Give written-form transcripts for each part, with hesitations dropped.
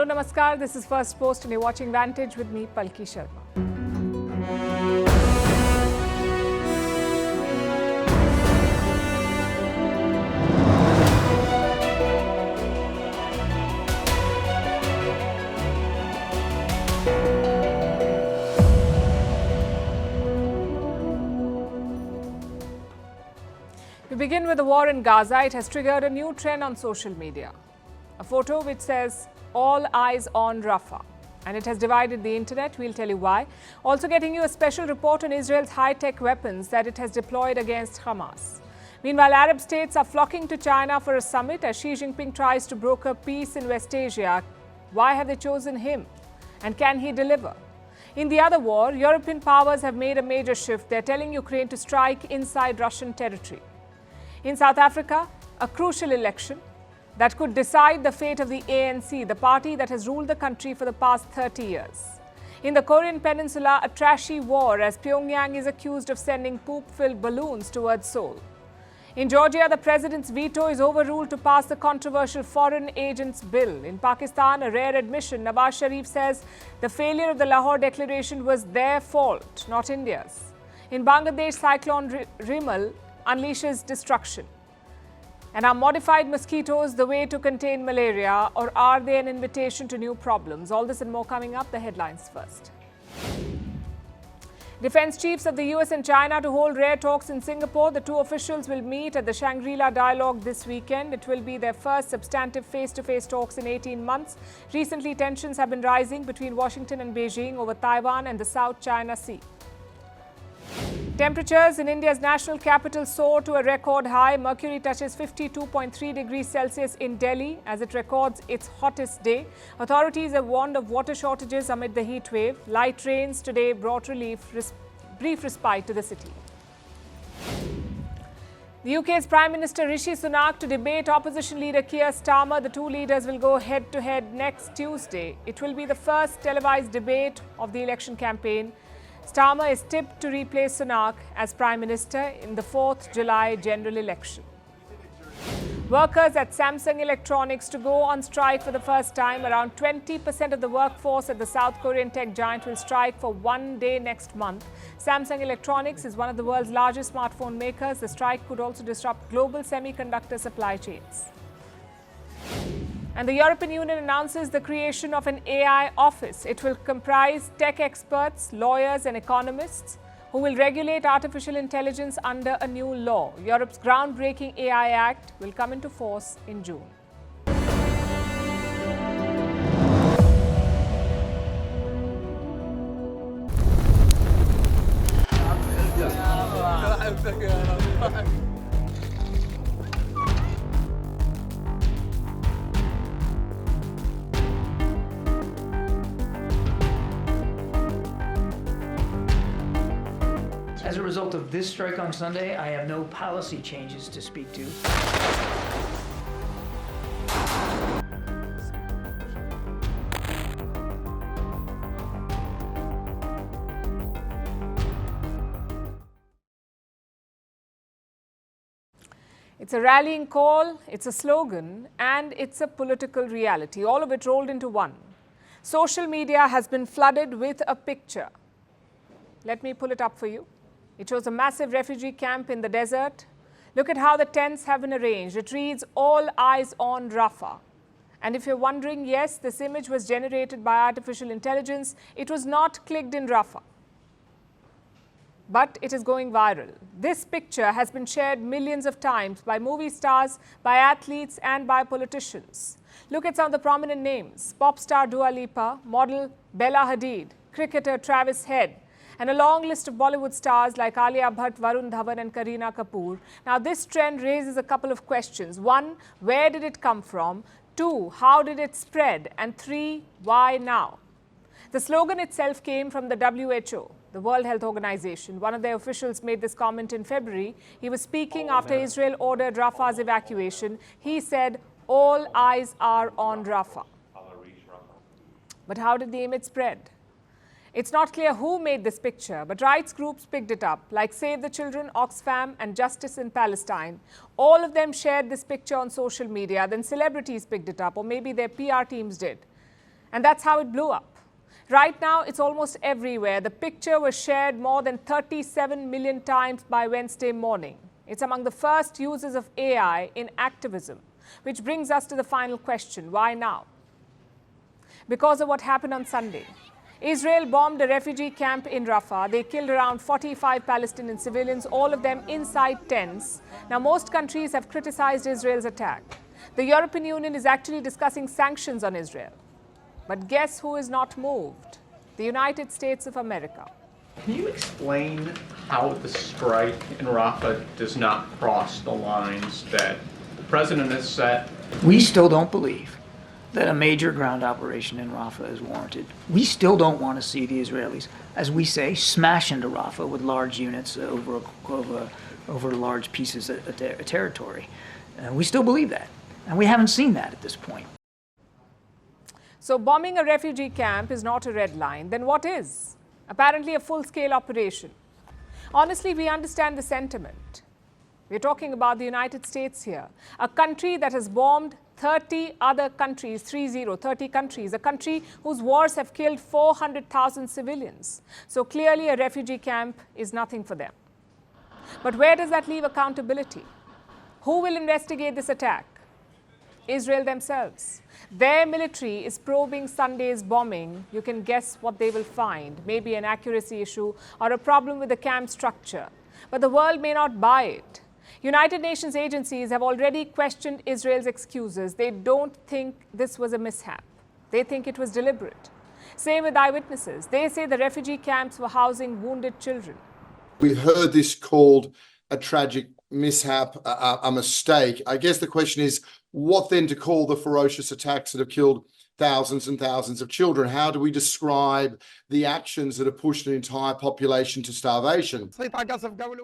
Namaskar. This is Firstpost and you're watching Vantage with me, Palki Sharma. To begin with the war in Gaza, it has triggered a new trend on social media. A photo which says, "All eyes on Rafah." And it has divided the internet. We'll tell you why. Also getting you a special report on Israel's high-tech weapons that it has deployed against Hamas. Meanwhile, Arab states are flocking to China for a summit as Xi Jinping tries to broker peace in West Asia. Why have they chosen him? And can he deliver? In the other war, European powers have made a major shift. They're telling Ukraine to strike inside Russian territory. In South Africa, a crucial election that could decide the fate of the ANC, the party that has ruled the country for the past 30 years. In the Korean Peninsula, a trashy war as Pyongyang is accused of sending poop-filled balloons towards Seoul. In Georgia, the president's veto is overruled to pass the controversial Foreign Agents Bill. In Pakistan, a rare admission, Nawaz Sharif says the failure of the Lahore Declaration was their fault, not India's. In Bangladesh, Cyclone Rimal unleashes destruction. And are modified mosquitoes the way to contain malaria, or are they an invitation to new problems? All this and more coming up. The headlines first. Defense chiefs of the US and China to hold rare talks in Singapore. The two officials will meet at the Shangri-La Dialogue this weekend. It will be their first substantive face-to-face talks in 18 months. Recently, tensions have been rising between Washington and Beijing over Taiwan and the South China Sea. Temperatures in India's national capital soar to a record high. Mercury touches 52.3 degrees Celsius in Delhi as it records its hottest day. Authorities have warned of water shortages amid the heat wave. Light rains today brought brief respite to the city. The UK's Prime Minister Rishi Sunak to debate opposition leader Keir Starmer. The two leaders will go head-to-head next Tuesday. It will be the first televised debate of the election campaign. Starmer is tipped to replace Sunak as Prime Minister in the 4th July general election. Workers at Samsung Electronics to go on strike for the first time. Around 20% of the workforce at the South Korean tech giant will strike for one day next month. Samsung Electronics is one of the world's largest smartphone makers. The strike could also disrupt global semiconductor supply chains. And the European Union announces the creation of an AI office. It will comprise tech experts, lawyers and economists who will regulate artificial intelligence under a new law. Europe's groundbreaking AI Act will come into force in June. As a result of this strike on Sunday, I have no policy changes to speak to. It's a rallying call, it's a slogan, and it's a political reality, all of it rolled into one. Social media has been flooded with a picture. Let me pull it up for you. It shows a massive refugee camp in the desert. Look at how the tents have been arranged. It reads, "All eyes on Rafah." And if you're wondering, yes, this image was generated by artificial intelligence. It was not clicked in Rafah. But it is going viral. This picture has been shared millions of times by movie stars, by athletes, and by politicians. Look at some of the prominent names: pop star Dua Lipa, model Bella Hadid, cricketer Travis Head, and a long list of Bollywood stars like Alia Bhatt, Varun Dhawan and Kareena Kapoor. Now, this trend raises a couple of questions. 1, where did it come from? 2, how did it spread? And 3, why now? The slogan itself came from the WHO, the World Health Organization. One of their officials made this comment in February. He was speaking after Israel ordered Rafah's evacuation. He said, "All eyes are on Rafah." But how did the image spread? It's not clear who made this picture, but rights groups picked it up, like Save the Children, Oxfam, and Justice in Palestine. All of them shared this picture on social media. Then celebrities picked it up, or maybe their PR teams did. And that's how it blew up. Right now, it's almost everywhere. The picture was shared more than 37 million times by Wednesday morning. It's among the first uses of AI in activism, which brings us to the final question: why now? Because of what happened on Sunday. Israel bombed a refugee camp in Rafah. They killed around 45 Palestinian civilians, all of them inside tents. Now, most countries have criticized Israel's attack. The European Union is actually discussing sanctions on Israel. But guess who is not moved? The United States of America. Can you explain how the strike in Rafah does not cross the lines that the president has set? We still don't believe that a major ground operation in Rafah is warranted. We still don't want to see the Israelis, as we say, smash into Rafah with large units over large pieces of territory. We still believe that, and we haven't seen that at this point. So bombing a refugee camp is not a red line. Then what is? Apparently a full-scale operation. Honestly, we understand the sentiment. We're talking about the United States here, a country that has bombed 30 other countries, 30 countries, a country whose wars have killed 400,000 civilians. So clearly a refugee camp is nothing for them. But where does that leave accountability? Who will investigate this attack? Israel themselves. Their military is probing Sunday's bombing. You can guess what they will find. Maybe an accuracy issue or a problem with the camp structure. But the world may not buy it. United Nations agencies have already questioned Israel's excuses. They don't think this was a mishap. They think it was deliberate. Same with eyewitnesses. They say the refugee camps were housing wounded children. We heard this called a tragic mishap, a mistake. I guess the question is, what then to call the ferocious attacks that have killed thousands and thousands of children? How do we describe the actions that have pushed an entire population to starvation?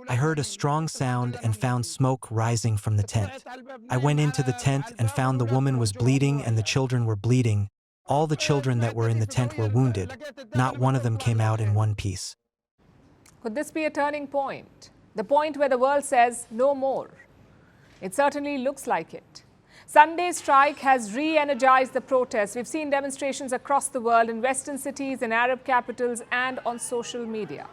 I heard a strong sound and found smoke rising from the tent. I went into the tent and found the woman was bleeding and the children were bleeding. All the children that were in the tent were wounded. Not one of them came out in one piece. Could this be a turning point? The point where the world says no more? It certainly looks like it. Sunday's strike has re-energized the protests. We've seen demonstrations across the world in Western cities, in Arab capitals, and on social media.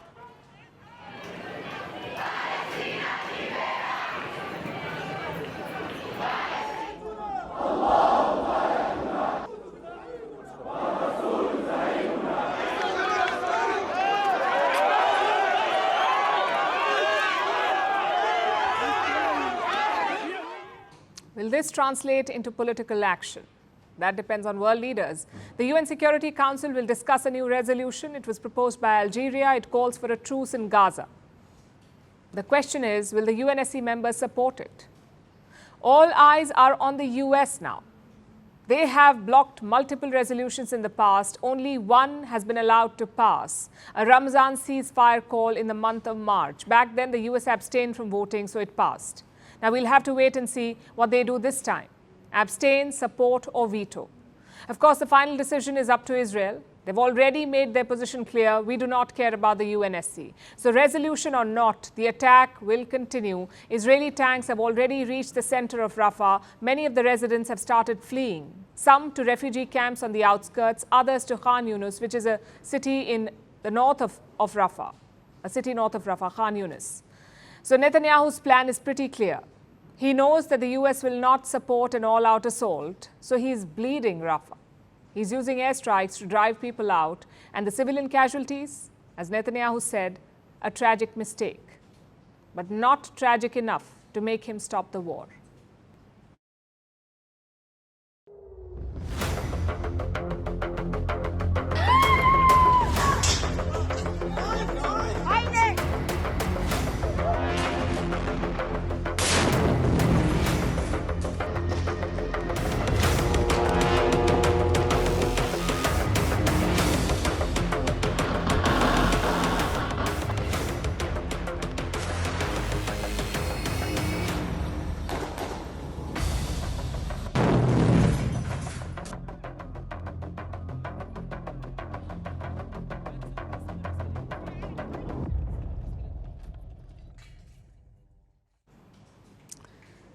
Will this translate into political action? That depends on world leaders. The UN Security Council will discuss a new resolution. It was proposed by Algeria. It calls for a truce in Gaza. The question is, will the UNSC members support it? All eyes are on the US now. They have blocked multiple resolutions in the past. Only one has been allowed to pass, a Ramzan ceasefire call in the month of March. Back then, the US abstained from voting, so it passed. Now, we'll have to wait and see what they do this time. Abstain, support, or veto. Of course, the final decision is up to Israel. They've already made their position clear. We do not care about the UNSC. So resolution or not, the attack will continue. Israeli tanks have already reached the center of Rafah. Many of the residents have started fleeing. Some to refugee camps on the outskirts, others to Khan Yunis, which is a city in the north of Rafah. A city north of Rafah, Khan Yunis. So Netanyahu's plan is pretty clear. He knows that the US will not support an all-out assault, so he's bleeding Rafah. He's using airstrikes to drive people out, and the civilian casualties, as Netanyahu said, a tragic mistake, but not tragic enough to make him stop the war.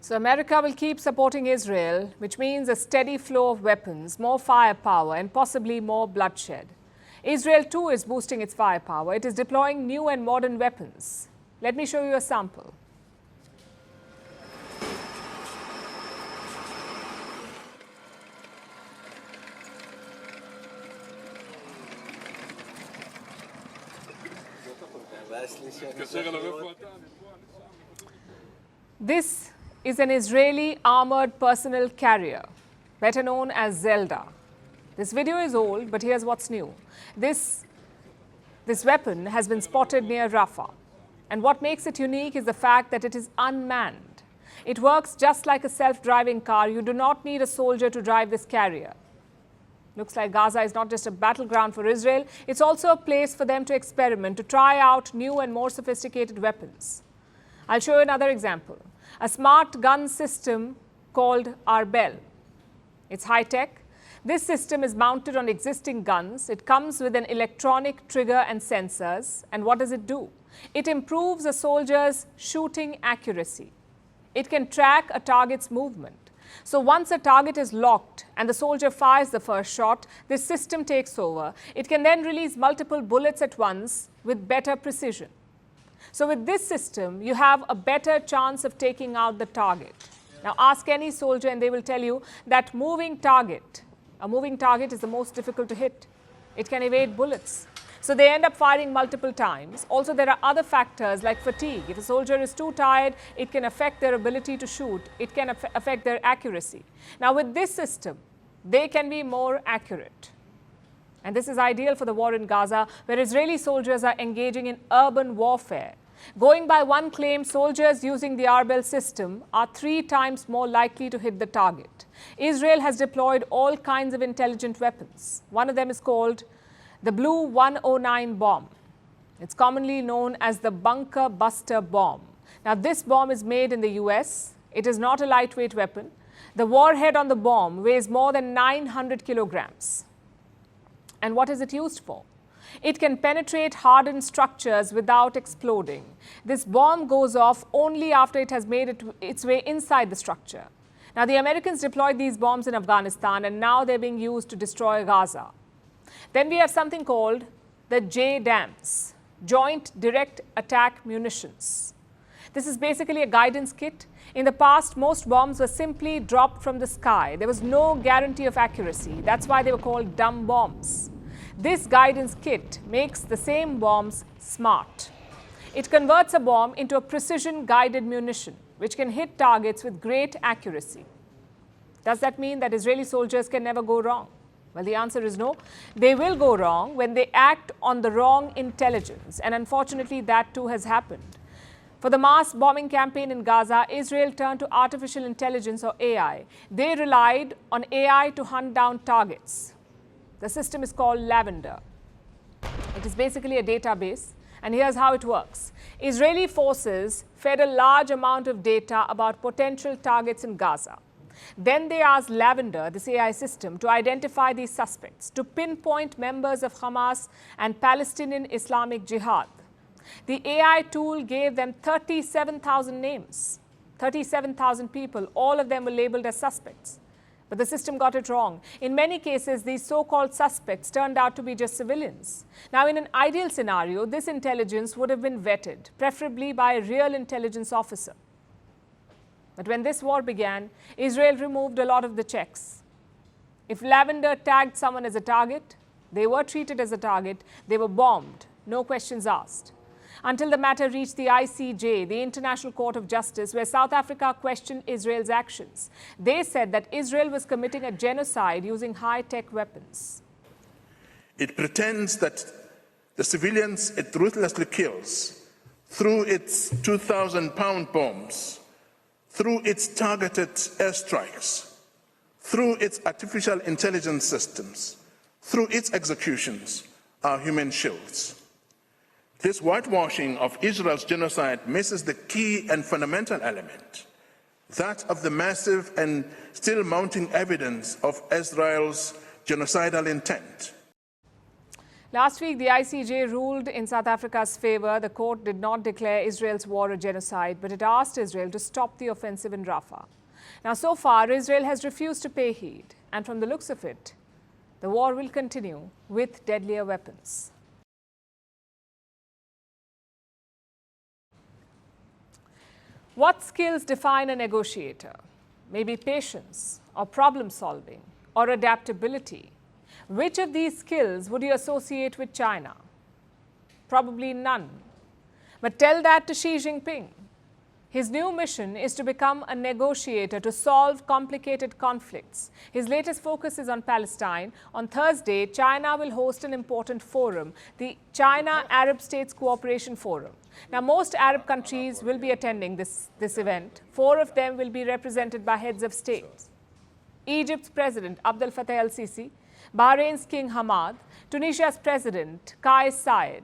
So America will keep supporting Israel, which means a steady flow of weapons, more firepower, and possibly more bloodshed. Israel too is boosting its firepower. It is deploying new and modern weapons. Let me show you a sample. This is an Israeli armored personnel carrier, better known as Zelda. This video is old, but here's what's new. This weapon has been spotted near Rafah. And what makes it unique is the fact that it is unmanned. It works just like a self-driving car. You do not need a soldier to drive this carrier. Looks like Gaza is not just a battleground for Israel, it's also a place for them to experiment, to try out new and more sophisticated weapons. I'll show you another example. A smart gun system called Arbel. It's high-tech. This system is mounted on existing guns. It comes with an electronic trigger and sensors. And what does it do? It improves a soldier's shooting accuracy. It can track a target's movement. So once a target is locked and the soldier fires the first shot, this system takes over. It can then release multiple bullets at once with better precision. So with this system, you have a better chance of taking out the target. Now ask any soldier and they will tell you that a moving target is the most difficult to hit. It can evade bullets. So they end up firing multiple times. Also, there are other factors like fatigue. If a soldier is too tired, it can affect their ability to shoot. It can affect their accuracy. Now, with this system, they can be more accurate. And this is ideal for the war in Gaza, where Israeli soldiers are engaging in urban warfare. Going by one claim, soldiers using the Arbel system are 3 times more likely to hit the target. Israel has deployed all kinds of intelligent weapons. One of them is called the Blue 109 bomb. It's commonly known as the bunker buster bomb. Now, this bomb is made in the US. It is not a lightweight weapon. The warhead on the bomb weighs more than 900 kilograms. And what is it used for? It can penetrate hardened structures without exploding. This bomb goes off only after it has made its way inside the structure. Now, the Americans deployed these bombs in Afghanistan, and now they're being used to destroy Gaza. Then we have something called the JDAMs, Joint Direct Attack Munitions. This is basically a guidance kit. In the past, most bombs were simply dropped from the sky. There was no guarantee of accuracy. That's why they were called dumb bombs. This guidance kit makes the same bombs smart. It converts a bomb into a precision-guided munition, which can hit targets with great accuracy. Does that mean that Israeli soldiers can never go wrong? Well, the answer is no. They will go wrong when they act on the wrong intelligence. And unfortunately, that too has happened. For the mass bombing campaign in Gaza, Israel turned to artificial intelligence, or AI. They relied on AI to hunt down targets. The system is called Lavender. It is basically a database. And here's how it works. Israeli forces fed a large amount of data about potential targets in Gaza. Then they asked Lavender, this AI system, to identify these suspects, to pinpoint members of Hamas and Palestinian Islamic Jihad. The AI tool gave them 37,000 names, 37,000 people. All of them were labeled as suspects. But the system got it wrong. In many cases, these so-called suspects turned out to be just civilians. Now, in an ideal scenario, this intelligence would have been vetted, preferably by a real intelligence officer. But when this war began, Israel removed a lot of the checks. If Lavender tagged someone as a target, they were treated as a target, they were bombed, no questions asked. Until the matter reached the ICJ, the International Court of Justice, where South Africa questioned Israel's actions. They said that Israel was committing a genocide using high-tech weapons. It pretends that the civilians it ruthlessly kills through its 2,000-pound bombs, through its targeted airstrikes, through its artificial intelligence systems, through its executions, are human shields. This whitewashing of Israel's genocide misses the key and fundamental element, that of the massive and still mounting evidence of Israel's genocidal intent. Last week, the ICJ ruled in South Africa's favor. The court did not declare Israel's war a genocide, but it asked Israel to stop the offensive in Rafah. Now, so far, Israel has refused to pay heed, and from the looks of it, the war will continue with deadlier weapons. What skills define a negotiator? Maybe patience, or problem solving, or adaptability. Which of these skills would you associate with China? Probably none. But tell that to Xi Jinping. His new mission is to become a negotiator to solve complicated conflicts. His latest focus is on Palestine. On Thursday, China will host an important forum, the China Arab States Cooperation Forum. Now, most Arab countries will be attending this event. 4 of them will be represented by heads of state. Egypt's President Abdel Fattah el-Sisi, Bahrain's King Hamad, Tunisia's President Kais Saied,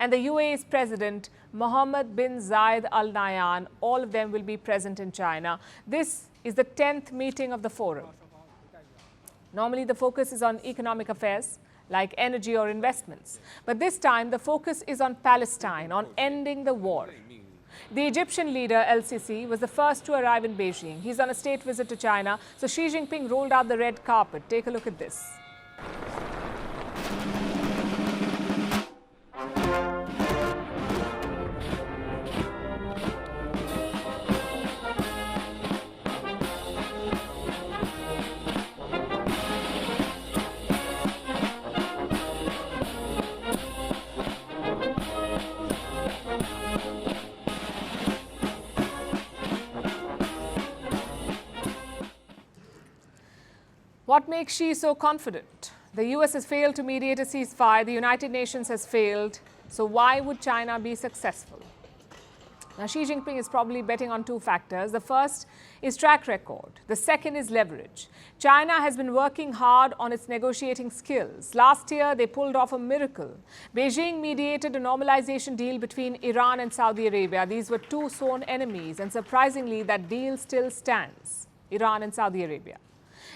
and the UAE's President Mohammed bin Zayed Al Nahyan, all of them will be present in China. This is the 10th meeting of the forum. Normally, the focus is on economic affairs like energy or investments. But this time, the focus is on Palestine, on ending the war. The Egyptian leader, el-Sisi, was the first to arrive in Beijing. He's on a state visit to China. So Xi Jinping rolled out the red carpet. Take a look at this. What makes Xi so confident? The US has failed to mediate a ceasefire. The United Nations has failed. So why would China be successful? Now, Xi Jinping is probably betting on 2 factors. The first is track record. The second is leverage. China has been working hard on its negotiating skills. Last year, they pulled off a miracle. Beijing mediated a normalization deal between Iran and Saudi Arabia. These were 2 sworn enemies, and surprisingly, that deal still stands, Iran and Saudi Arabia.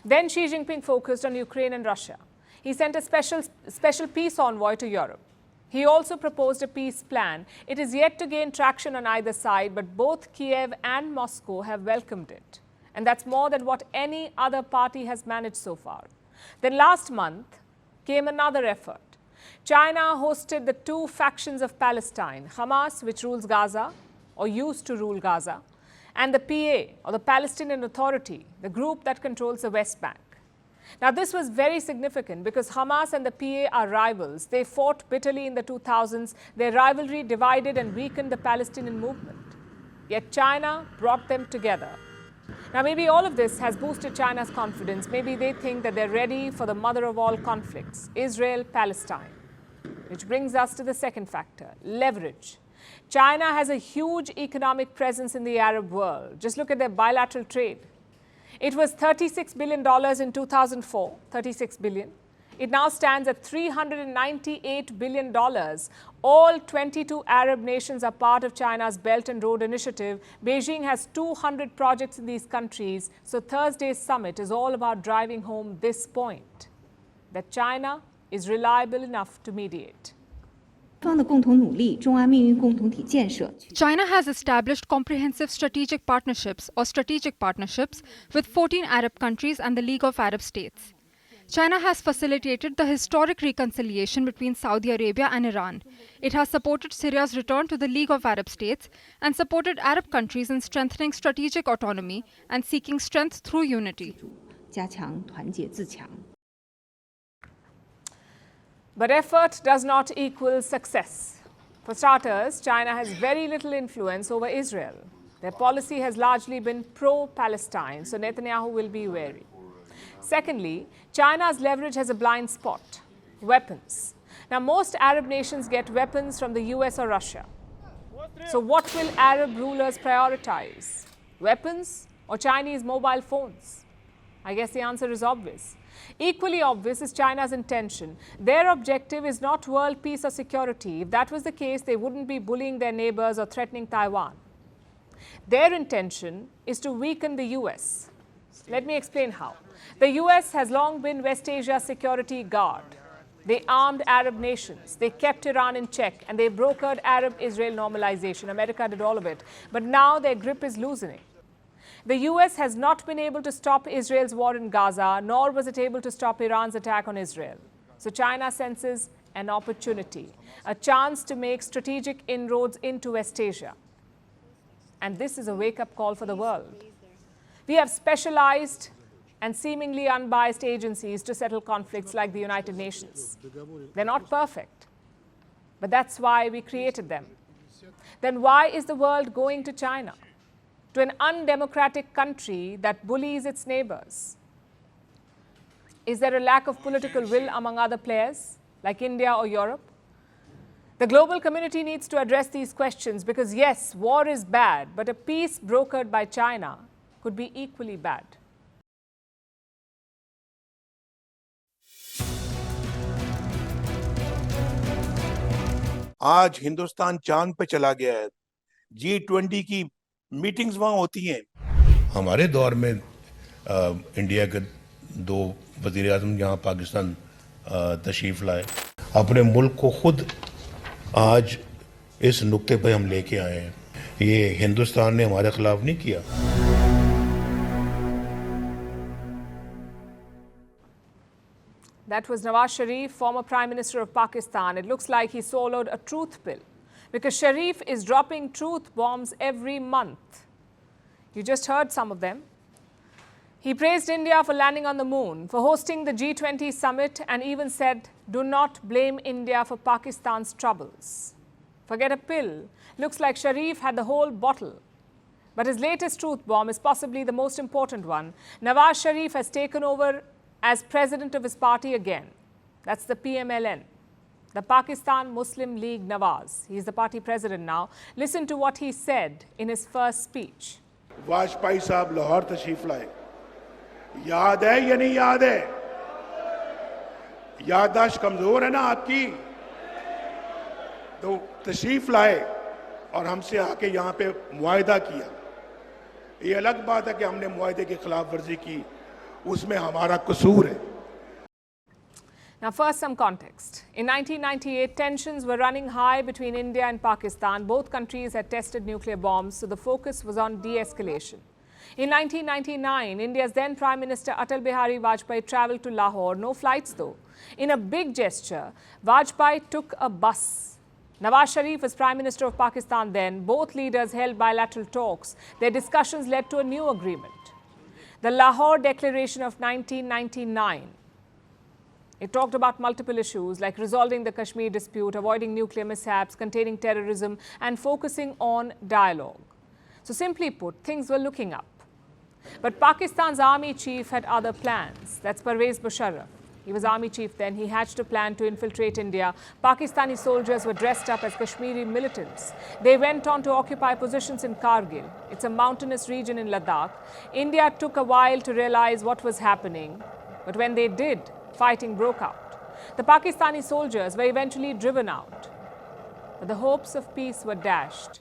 Then Xi Jinping focused on Ukraine and Russia. He sent a special peace envoy to Europe. He also proposed a peace plan. It is yet to gain traction on either side, but both Kiev and Moscow have welcomed it. And that's more than what any other party has managed so far. Then last month came another effort. China hosted the 2 factions of Palestine, Hamas, which rules Gaza, or used to rule Gaza, and the PA, or the Palestinian Authority, the group that controls the West Bank. Now, this was very significant because Hamas and the PA are rivals. They fought bitterly in the 2000s. Their rivalry divided and weakened the Palestinian movement. Yet China brought them together. Now, maybe all of this has boosted China's confidence. Maybe they think that they're ready for the mother of all conflicts, Israel-Palestine. Which brings us to the second factor, leverage. China has a huge economic presence in the Arab world. Just look at their bilateral trade. It was $36 billion in 2004, $36 billion. It now stands at $398 billion. All 22 Arab nations are part of China's Belt and Road Initiative. Beijing has 200 projects in these countries. So Thursday's summit is all about driving home this point, that China is reliable enough to mediate. China has established comprehensive strategic partnerships or strategic partnerships with 14 Arab countries and the League of Arab States. China has facilitated the historic reconciliation between Saudi Arabia and Iran. It has supported Syria's return to the League of Arab States and supported Arab countries in strengthening strategic autonomy and seeking strength through unity. But effort does not equal success. For starters, China has very little influence over Israel. Their policy has largely been pro-Palestine, so Netanyahu will be wary. Secondly, China's leverage has a blind spot, weapons. Now, most Arab nations get weapons from the US or Russia. So what will Arab rulers prioritize? Weapons or Chinese mobile phones? I guess the answer is obvious. Equally obvious is China's intention. Their objective is not world peace or security. If that was the case, they wouldn't be bullying their neighbors or threatening Taiwan. Their intention is to weaken the US. Let me explain how. The US has long been West Asia's security guard. They armed Arab nations. They kept Iran in check, and they brokered Arab-Israel normalization. America did all of it. But now their grip is loosening. The US has not been able to stop Israel's war in Gaza, nor was it able to stop Iran's attack on Israel. So China senses an opportunity, a chance to make strategic inroads into West Asia. And this is a wake-up call for the world. We have specialized and seemingly unbiased agencies to settle conflicts like the United Nations. They're not perfect, but that's why we created them. Then why is the world going to China, to an undemocratic country that bullies its neighbors? Is there a lack of political will among other players, like India or Europe? The global community needs to address these questions because, yes, war is bad, but a peace brokered by China could be equally bad. आज हिंदुस्तान चांद पे चला गया है। G20 की meetings वहां होती हैं। हमारे दौर में इंडिया के 2 वज़ीर आज़म यहाँ पाकिस्तान तशरीफ़ लाए। अपने मुल्क को खुद आज इस नुक्ते पे हम लेके आए हैं। ये हिंदुस्तान ने हमारे खिलाफ नहीं किया। That was Nawaz Sharif, former Prime Minister of Pakistan. It looks like he swallowed a truth pill because Sharif is dropping truth bombs every month. You just heard some of them. He praised India for landing on the moon, for hosting the G20 summit, and even said, "Do not blame India for Pakistan's troubles." Forget a pill. Looks like Sharif had the whole bottle. But his latest truth bomb is possibly the most important one. Nawaz Sharif has taken over as president of his party again. That's the PMLN, the Pakistan Muslim League Nawaz. He's the party president now. Listen to what he said in his first speech. Vajpayee साहब लाहौर तशरीफ लाए। याद है या नहीं याद है? याददाश्त कमजोर है ना आपकी? तो तशरीफ लाए और हमसे आके यहाँ पे मुआहदा किया। ये अलग बात है कि हमने मुआहदे की खिलाफ वर्जी की, उसमें हमारा कसूर है। Now, first, some context. In 1998, tensions were running high between India and Pakistan. Both countries had tested nuclear bombs, so the focus was on de-escalation. In 1999, India's then Prime Minister Atal Bihari Vajpayee travelled to Lahore, no flights though. In a big gesture, Vajpayee took a bus. Nawaz Sharif was Prime Minister of Pakistan then. Both leaders held bilateral talks. Their discussions led to a new agreement. The Lahore Declaration of 1999. It talked about multiple issues like resolving the Kashmir dispute, avoiding nuclear mishaps, containing terrorism, and focusing on dialogue. So simply put, things were looking up. But Pakistan's army chief had other plans. That's Pervez Musharraf. He was army chief then. He hatched a plan to infiltrate India. Pakistani soldiers were dressed up as Kashmiri militants. They went on to occupy positions in Kargil. It's a mountainous region in Ladakh. India took a while to realize what was happening. But when they did, fighting broke out. The Pakistani soldiers were eventually driven out. But the hopes of peace were dashed.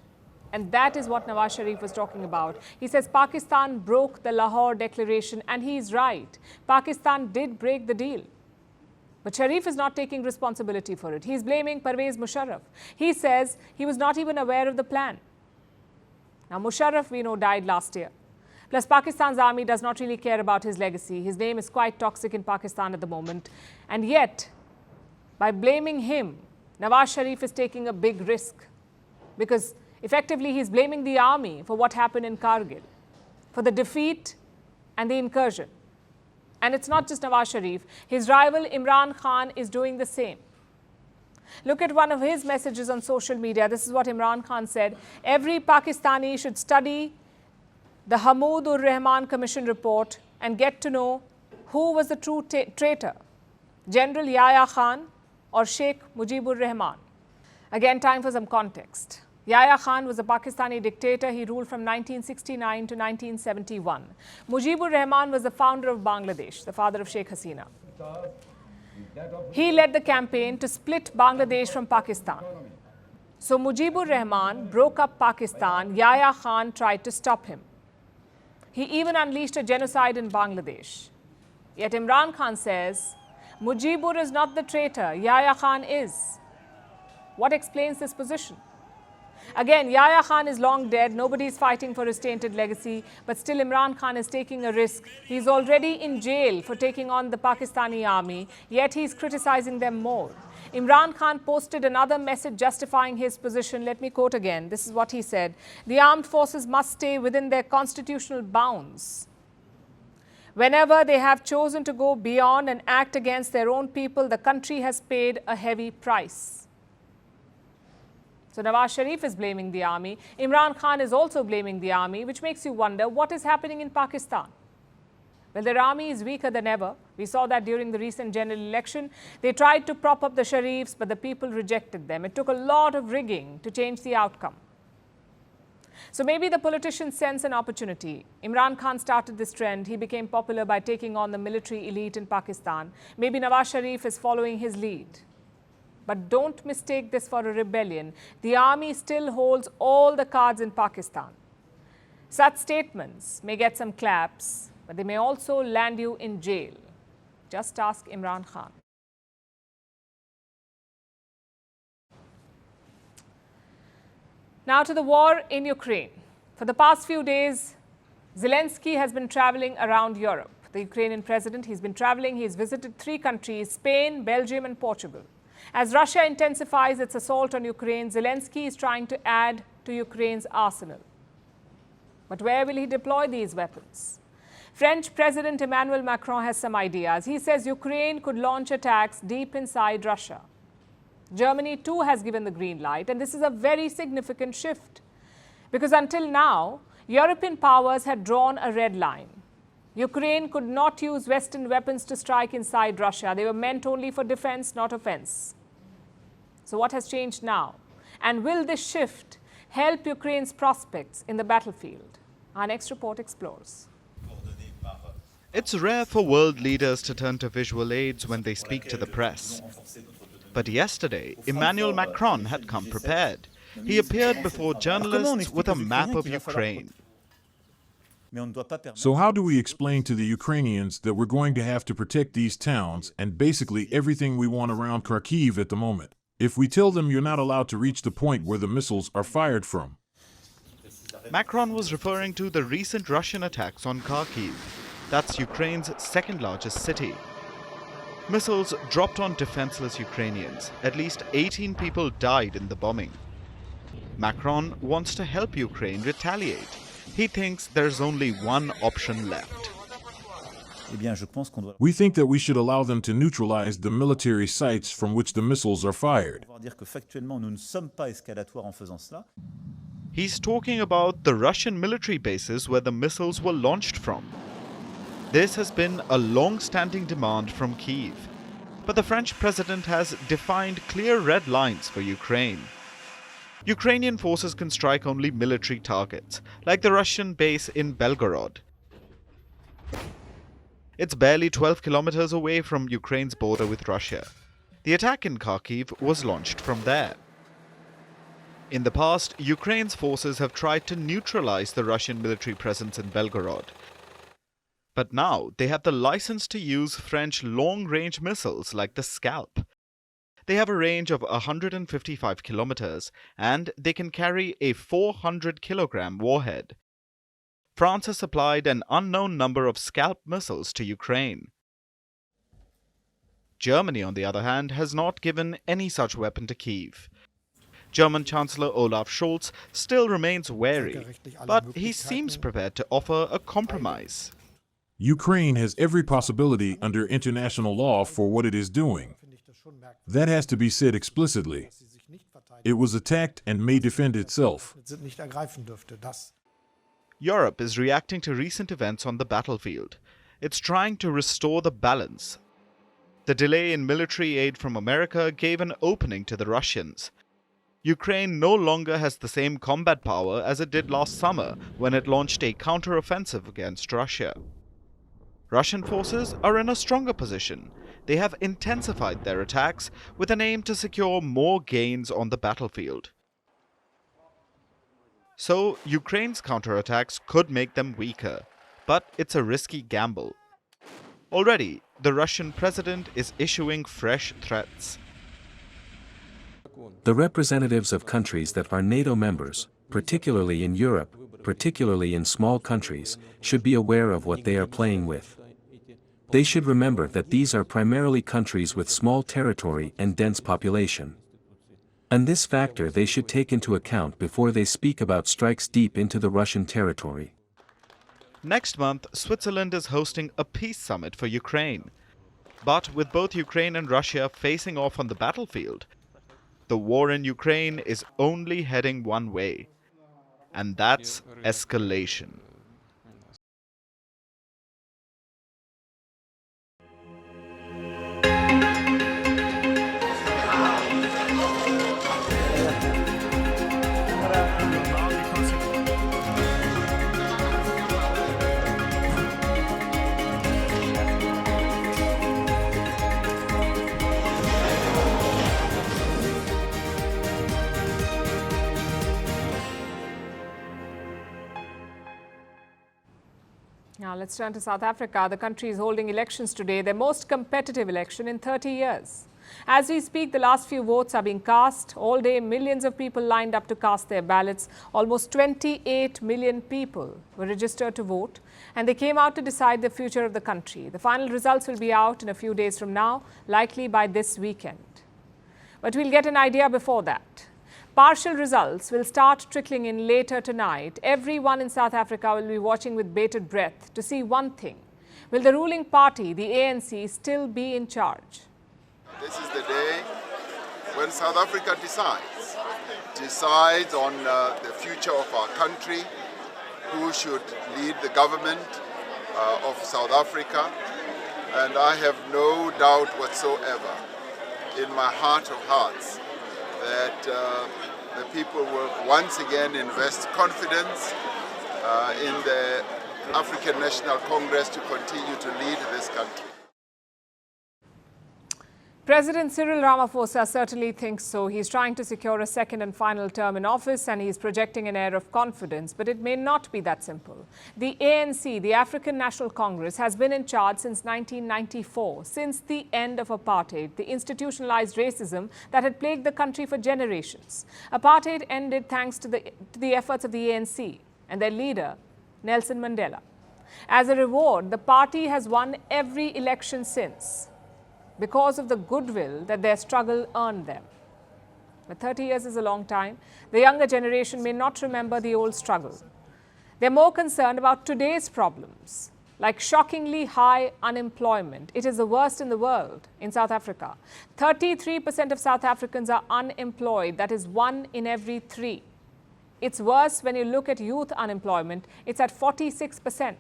And that is what Nawaz Sharif was talking about. He says Pakistan broke the Lahore Declaration, and he's right. Pakistan did break the deal. But Sharif is not taking responsibility for it. He's blaming Pervez Musharraf. He says he was not even aware of the plan. Now, Musharraf, we know, died last year. Plus, Pakistan's army does not really care about his legacy. His name is quite toxic in Pakistan at the moment. And yet, by blaming him, Nawaz Sharif is taking a big risk. Because effectively, he's blaming the army for what happened in Kargil, for the defeat and the incursion. And it's not just Nawaz Sharif. His rival Imran Khan is doing the same. Look at one of his messages on social media. This is what Imran Khan said. Every Pakistani should study the Hamoud-ur-Rahman Commission report and get to know who was the true traitor, General Yahya Khan or Sheikh Mujibur-Rahman. Again, time for some context. Yahya Khan was a Pakistani dictator. He ruled from 1969 to 1971. Mujibur-Rahman was the founder of Bangladesh, the father of Sheikh Hasina. He led the campaign to split Bangladesh from Pakistan. So Mujibur-Rahman broke up Pakistan. Yahya Khan tried to stop him. He even unleashed a genocide in Bangladesh. Yet Imran Khan says Mujibur is not the traitor, Yahya Khan is. What explains this position? Again, Yahya Khan is long dead, nobody is fighting for his tainted legacy, but still Imran Khan is taking a risk. He's already in jail for taking on the Pakistani army, yet he's criticizing them more. Imran Khan posted another message justifying his position. Let me quote again. This is what he said. The armed forces must stay within their constitutional bounds. Whenever they have chosen to go beyond and act against their own people, the country has paid a heavy price. So Nawaz Sharif is blaming the army. Imran Khan is also blaming the army, which makes you wonder what is happening in Pakistan. Well, their army is weaker than ever. We saw that during the recent general election. They tried to prop up the Sharifs, but the people rejected them. It took a lot of rigging to change the outcome. So maybe the politicians sense an opportunity. Imran Khan started this trend. He became popular by taking on the military elite in Pakistan. Maybe Nawaz Sharif is following his lead. But don't mistake this for a rebellion. The army still holds all the cards in Pakistan. Such statements may get some claps, but they may also land you in jail. Just ask Imran Khan. Now to the war in Ukraine. For the past few days, Zelensky has been traveling around Europe. The Ukrainian president, he's been traveling. He's visited 3 countries, Spain, Belgium and Portugal. As Russia intensifies its assault on Ukraine, Zelensky is trying to add to Ukraine's arsenal. But where will he deploy these weapons? French President Emmanuel Macron has some ideas. He says Ukraine could launch attacks deep inside Russia. Germany too has given the green light, and this is a very significant shift. Because until now, European powers had drawn a red line. Ukraine could not use Western weapons to strike inside Russia. They were meant only for defense, not offense. So what has changed now? And will this shift help Ukraine's prospects in the battlefield? Our next report explores. It's rare for world leaders to turn to visual aids when they speak to the press. But yesterday, Emmanuel Macron had come prepared. He appeared before journalists with a map of Ukraine. So how do we explain to the Ukrainians that we're going to have to protect these towns and basically everything we want around Kharkiv at the moment, if we tell them you're not allowed to reach the point where the missiles are fired from? Macron was referring to the recent Russian attacks on Kharkiv. That's Ukraine's second largest city. Missiles dropped on defenseless Ukrainians. At least 18 people died in the bombing. Macron wants to help Ukraine retaliate. He thinks there's only one option left. We think that we should allow them to neutralize the military sites from which the missiles are fired. He's talking about the Russian military bases where the missiles were launched from. This has been a long-standing demand from Kyiv. But the French president has defined clear red lines for Ukraine. Ukrainian forces can strike only military targets, like the Russian base in Belgorod. It's barely 12 kilometers away from Ukraine's border with Russia. The attack in Kharkiv was launched from there. In the past, Ukraine's forces have tried to neutralize the Russian military presence in Belgorod. But now they have the license to use French long-range missiles like the Scalp. They have a range of 155 kilometers and they can carry a 400-kilogram warhead. France has supplied an unknown number of Scalp missiles to Ukraine. Germany, on the other hand, has not given any such weapon to Kyiv. German Chancellor Olaf Scholz still remains wary, but he seems prepared to offer a compromise. Ukraine has every possibility under international law for what it is doing. That has to be said explicitly. It was attacked and may defend itself. Europe is reacting to recent events on the battlefield. It's trying to restore the balance. The delay in military aid from America gave an opening to the Russians. Ukraine no longer has the same combat power as it did last summer when it launched a counter-offensive against Russia. Russian forces are in a stronger position. They have intensified their attacks with an aim to secure more gains on the battlefield. So, Ukraine's counterattacks could make them weaker, but it's a risky gamble. Already, the Russian president is issuing fresh threats. The representatives of countries that are NATO members, particularly in Europe, particularly in small countries, should be aware of what they are playing with. They should remember that these are primarily countries with small territory and dense population. And this factor they should take into account before they speak about strikes deep into the Russian territory. Next month, Switzerland is hosting a peace summit for Ukraine. But with both Ukraine and Russia facing off on the battlefield, the war in Ukraine is only heading one way, and that's escalation. Now let's turn to South Africa. The country is holding elections today, their most competitive election in 30 years. As we speak, the last few votes are being cast. All day, millions of people lined up to cast their ballots. Almost 28 million people were registered to vote, and they came out to decide the future of the country. The final results will be out in a few days from now, likely by this weekend. But we'll get an idea before that. Partial results will start trickling in later tonight. Everyone in South Africa will be watching with bated breath to see one thing. Will the ruling party, the ANC, still be in charge? This is the day when South Africa decides on the future of our country, who should lead the government of South Africa. And I have no doubt whatsoever in my heart of hearts that the people will once again invest confidence in the African National Congress to continue to lead this country. President Cyril Ramaphosa certainly thinks so. He's trying to secure a second and final term in office, and he's projecting an air of confidence. But it may not be that simple. The ANC, the African National Congress, has been in charge since 1994, since the end of apartheid, the institutionalized racism that had plagued the country for generations. Apartheid ended thanks to the efforts of the ANC and their leader, Nelson Mandela. As a reward, the party has won every election since, because of the goodwill that their struggle earned them. But 30 years is a long time. The younger generation may not remember the old struggle. They're more concerned about today's problems, like shockingly high unemployment. It is the worst in the world in South Africa. 33% of South Africans are unemployed. That is 1 in every 3. It's worse when you look at youth unemployment. It's at 46%.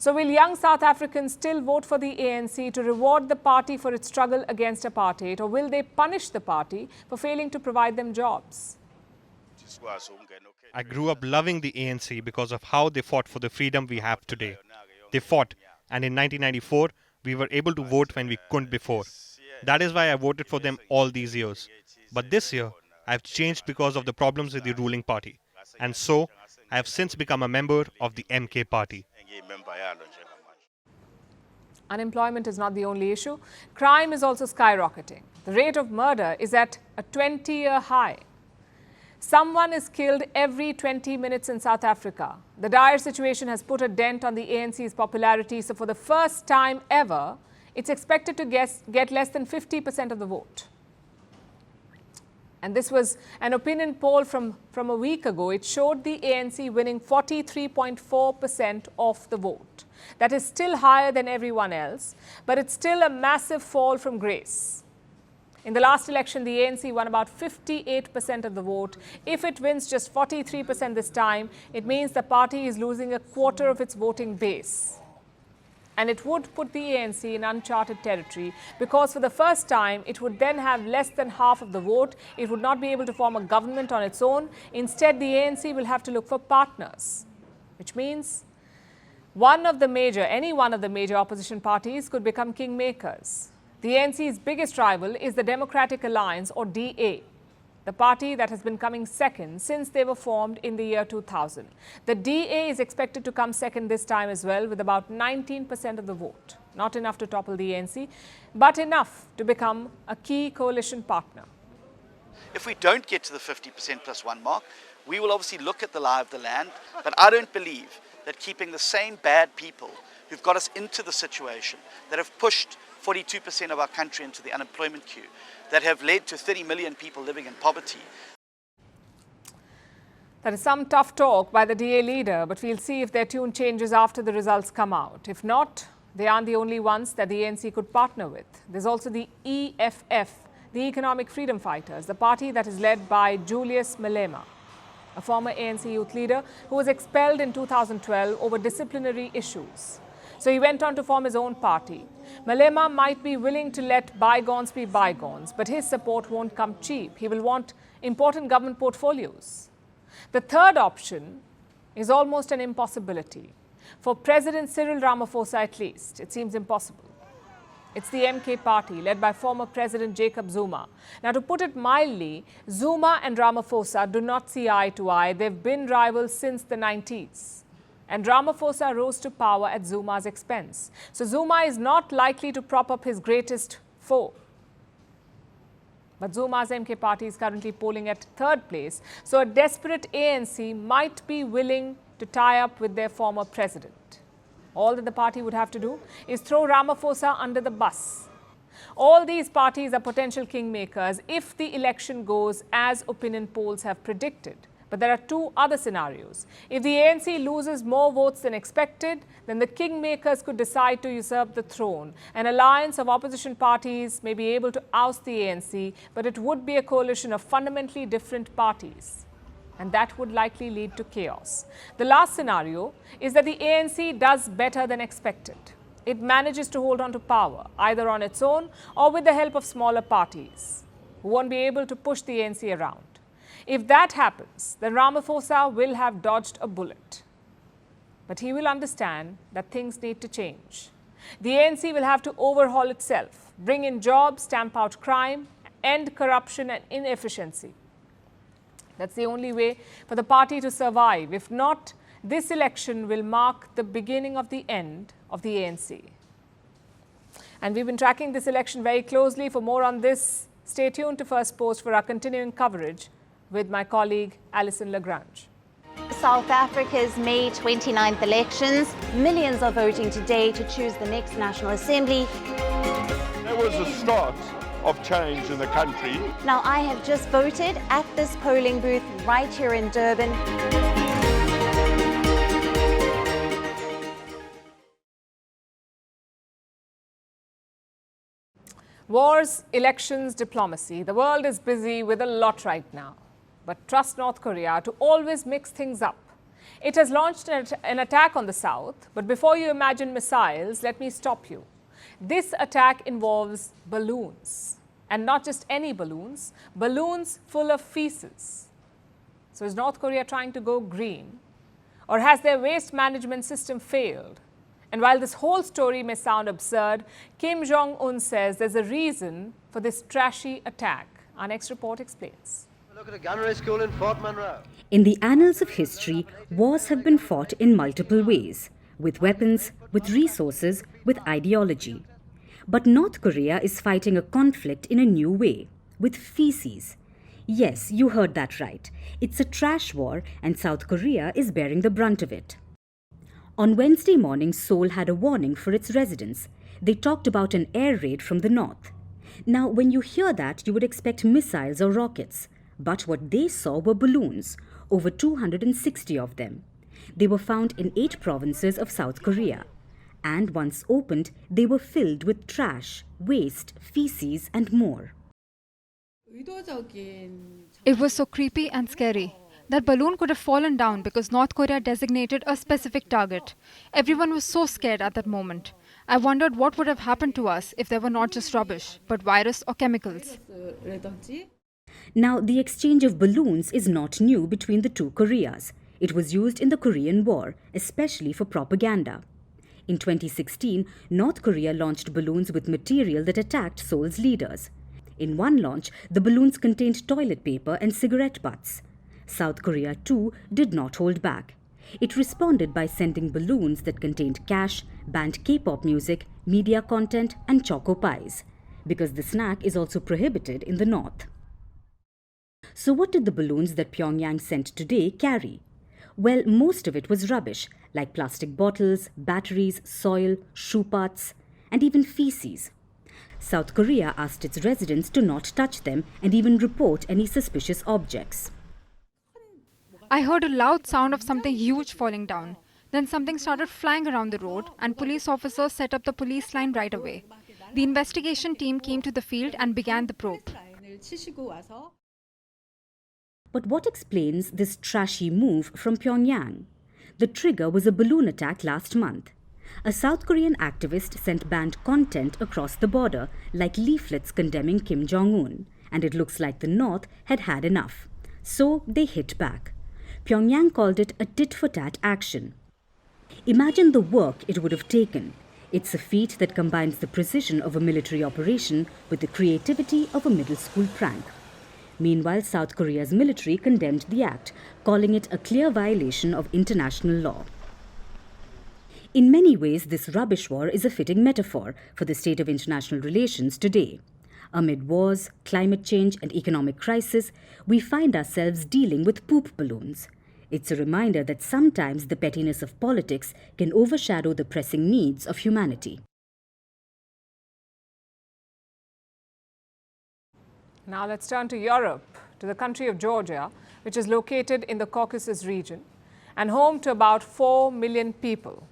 So will young South Africans still vote for the ANC to reward the party for its struggle against apartheid, or will they punish the party for failing to provide them jobs? I grew up loving the ANC because of how they fought for the freedom we have today. They fought, and in 1994, we were able to vote when we couldn't before. That is why I voted for them all these years. But this year, I've changed because of the problems with the ruling party. And so, I have since become a member of the MK party. Unemployment is not the only issue. Crime is also skyrocketing. The rate of murder is at a 20-year high. Someone is killed every 20 minutes in South Africa. The dire situation has put a dent on the ANC's popularity, so for the first time ever, it's expected to get less than 50% of the vote. And this was an opinion poll from a week ago. It showed the ANC winning 43.4% of the vote. That is still higher than everyone else, but it's still a massive fall from grace. In the last election, the ANC won about 58% of the vote. If it wins just 43% this time, it means the party is losing a quarter of its voting base. And it would put the ANC in uncharted territory, because for the first time, it would then have less than half of the vote. It would not be able to form a government on its own. Instead, the ANC will have to look for partners, which means any one of the major opposition parties could become kingmakers. The ANC's biggest rival is the Democratic Alliance, or DA. the party that has been coming second since they were formed in the year 2000. The DA is expected to come second this time as well, with about 19% of the vote. Not enough to topple the ANC, but enough to become a key coalition partner. If we don't get to the 50% plus one mark, we will obviously look at the lie of the land, but I don't believe that keeping the same bad people who've got us into the situation, that have pushed 42% of our country into the unemployment queue, that have led to 30 million people living in poverty. That is some tough talk by the DA leader, but we'll see if their tune changes after the results come out. If not, they aren't the only ones that the ANC could partner with. There's also the EFF, the Economic Freedom Fighters, the party that is led by Julius Malema, a former ANC youth leader who was expelled in 2012 over disciplinary issues. So he went on to form his own party. Malema might be willing to let bygones be bygones, but his support won't come cheap. He will want important government portfolios. The third option is almost an impossibility. For President Cyril Ramaphosa at least, it seems impossible. It's the MK party led by former President Jacob Zuma. Now, to put it mildly, Zuma and Ramaphosa do not see eye to eye. They've been rivals since the 90s. And Ramaphosa rose to power at Zuma's expense. So Zuma is not likely to prop up his greatest foe. But Zuma's MK party is currently polling at third place. So a desperate ANC might be willing to tie up with their former president. All that the party would have to do is throw Ramaphosa under the bus. All these parties are potential kingmakers if the election goes as opinion polls have predicted. But there are two other scenarios. If the ANC loses more votes than expected, then the kingmakers could decide to usurp the throne. An alliance of opposition parties may be able to oust the ANC, but it would be a coalition of fundamentally different parties. And that would likely lead to chaos. The last scenario is that the ANC does better than expected. It manages to hold on to power, either on its own or with the help of smaller parties, who won't be able to push the ANC around. If that happens, then Ramaphosa will have dodged a bullet. But he will understand that things need to change. The ANC will have to overhaul itself, bring in jobs, stamp out crime, end corruption and inefficiency. That's the only way for the party to survive. If not, this election will mark the beginning of the end of the ANC. And we've been tracking this election very closely. For more on this, stay tuned to Firstpost for our continuing coverage with my colleague Alison Lagrange. South Africa's May 29th elections. Millions are voting today to choose the next National Assembly. There was a start of change in the country. Now, I have just voted at this polling booth right here in Durban. Wars, elections, diplomacy. The world is busy with a lot right now. But trust North Korea to always mix things up. It has launched an attack on the south, but before you imagine missiles, let me stop you. This attack involves balloons, and not just any balloons, balloons full of feces. So is North Korea trying to go green? Or has their waste management system failed? And while this whole story may sound absurd, Kim Jong-un says there's a reason for this trashy attack. Our next report explains. Look at a gunnery school in Fort Monroe. In the annals of history, wars have been fought in multiple ways, with weapons, with resources, with ideology. But North Korea is fighting a conflict in a new way, with feces. Yes, you heard that right. It's a trash war, and South Korea is bearing the brunt of it. On Wednesday morning, Seoul had a warning for its residents. They talked about an air raid from the north. Now, when you hear that, you would expect missiles or rockets. But what they saw were balloons, over 260 of them. They were found in 8 provinces of South Korea. And once opened, they were filled with trash, waste, feces, and more. It was so creepy and scary. That balloon could have fallen down because North Korea designated a specific target. Everyone was so scared at that moment. I wondered what would have happened to us if there were not just rubbish, but virus or chemicals. Now, the exchange of balloons is not new between the two Koreas. It was used in the Korean War, especially for propaganda. In 2016, North Korea launched balloons with material that attacked Seoul's leaders. In one launch, the balloons contained toilet paper and cigarette butts. South Korea, too, did not hold back. It responded by sending balloons that contained cash, banned K-pop music, media content, and choco pies, because the snack is also prohibited in the north. So what did the balloons that Pyongyang sent today carry? Well, most of it was rubbish, like plastic bottles, batteries, soil, shoe parts, and even feces. South Korea asked its residents to not touch them and even report any suspicious objects. I heard a loud sound of something huge falling down. Then something started flying around the road and police officers set up the police line right away. The investigation team came to the field and began the probe. But what explains this trashy move from Pyongyang? The trigger was a balloon attack last month. A South Korean activist sent banned content across the border, like leaflets condemning Kim Jong-un, and it looks like the North had had enough. So they hit back. Pyongyang called it a tit-for-tat action. Imagine the work it would have taken. It's a feat that combines the precision of a military operation with the creativity of a middle school prank. Meanwhile, South Korea's military condemned the act, calling it a clear violation of international law. In many ways, this rubbish war is a fitting metaphor for the state of international relations today. Amid wars, climate change, and economic crisis, we find ourselves dealing with poop balloons. It's a reminder that sometimes the pettiness of politics can overshadow the pressing needs of humanity. Now let's turn to Europe, to the country of Georgia, which is located in the Caucasus region and home to about 4 million people.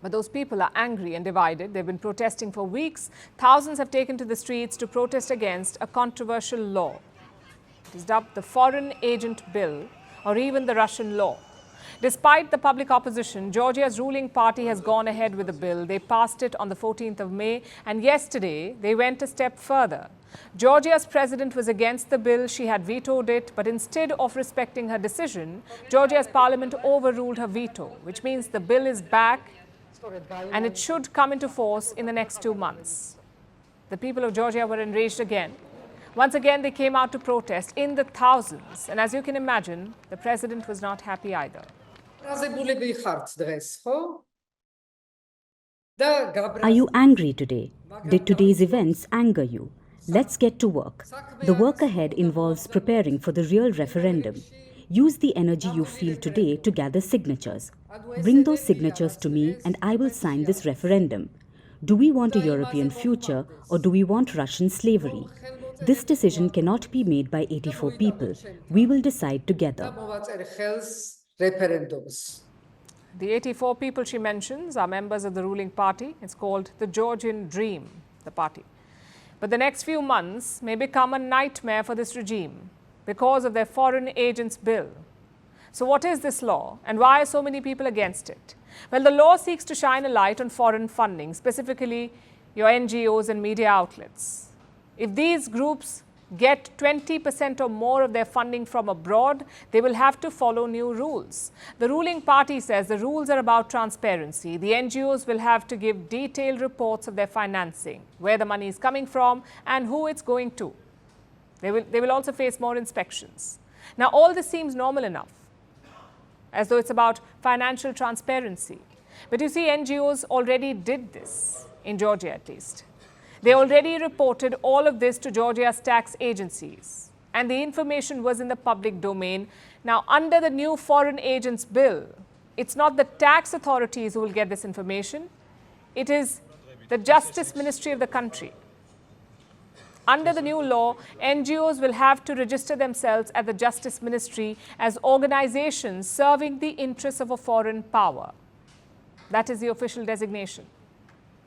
But those people are angry and divided. They've been protesting for weeks. Thousands have taken to the streets to protest against a controversial law. It is dubbed the Foreign Agent Bill, or even the Russian law. Despite the public opposition, Georgia's ruling party has gone ahead with the bill. They passed it on the 14th of May, and yesterday they went a step further. Georgia's president was against the bill. She had vetoed it, but instead of respecting her decision, Georgia's parliament overruled her veto, which means the bill is back and it should come into force in the next 2 months. The people of Georgia were enraged again. Once again, they came out to protest in the thousands. And as you can imagine, the president was not happy either. Are you angry today? Did today's events anger you? Let's get to work. The work ahead involves preparing for the real referendum. Use the energy you feel today to gather signatures. Bring those signatures to me and I will sign this referendum. Do we want a European future or do we want Russian slavery? This decision cannot be made by 84 people. We will decide together. The 84 people she mentions are members of the ruling party. It's called the Georgian Dream, the party. But the next few months may become a nightmare for this regime because of their Foreign Agents Bill. So what is this law and why are so many people against it? Well, the law seeks to shine a light on foreign funding, specifically your NGOs and media outlets. If these groups get 20% or more of their funding from abroad, they will have to follow new rules. The ruling party says the rules are about transparency. The NGOs will have to give detailed reports of their financing, where the money is coming from and who it's going to. They will also face more inspections. Now, all this seems normal enough, as though it's about financial transparency. But you see, NGOs already did this, in Georgia at least. They already reported all of this to Georgia's tax agencies, and the information was in the public domain. Now, under the new Foreign Agents Bill, it's not the tax authorities who will get this information. It is the Justice Ministry of the country. Under the new law, NGOs will have to register themselves at the Justice Ministry as organizations serving the interests of a foreign power. That is the official designation,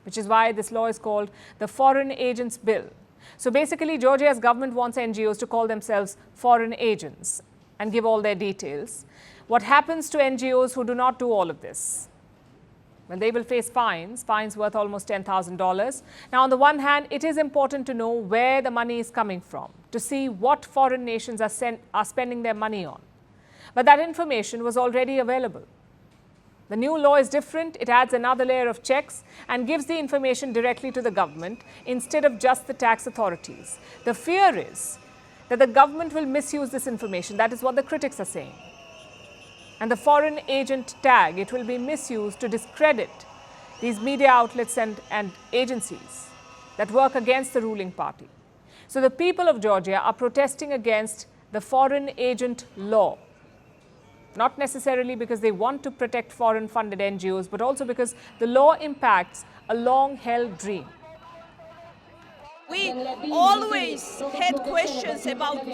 which is why this law is called the Foreign Agents Bill. So basically, Georgia's government wants NGOs to call themselves foreign agents and give all their details. What happens to NGOs who do not do all of this? Well, they will face fines worth almost $10,000. Now, on the one hand, it is important to know where the money is coming from, to see what foreign nations are spending their money on. But that information was already available. The new law is different. It adds another layer of checks and gives the information directly to the government instead of just the tax authorities. The fear is that the government will misuse this information. That is what the critics are saying. And the foreign agent tag, it will be misused to discredit these media outlets and agencies that work against the ruling party. So the people of Georgia are protesting against the foreign agent law. Not necessarily because they want to protect foreign-funded NGOs, but also because the law impacts a long-held dream. We always had questions about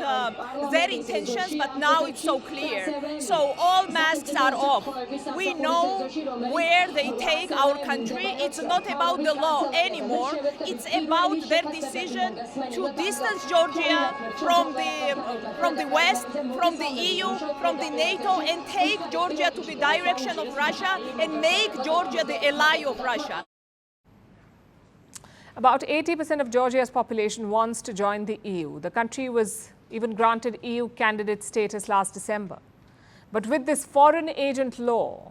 their intentions, but now it's so clear. So all masks are off. We know where they take our country. It's not about the law anymore. It's about their decision to distance Georgia from the West, from the EU, from the NATO, and take Georgia to the direction of Russia and make Georgia the ally of Russia. About 80% of Georgia's population wants to join the EU. The country was even granted EU candidate status last December. But with this foreign agent law,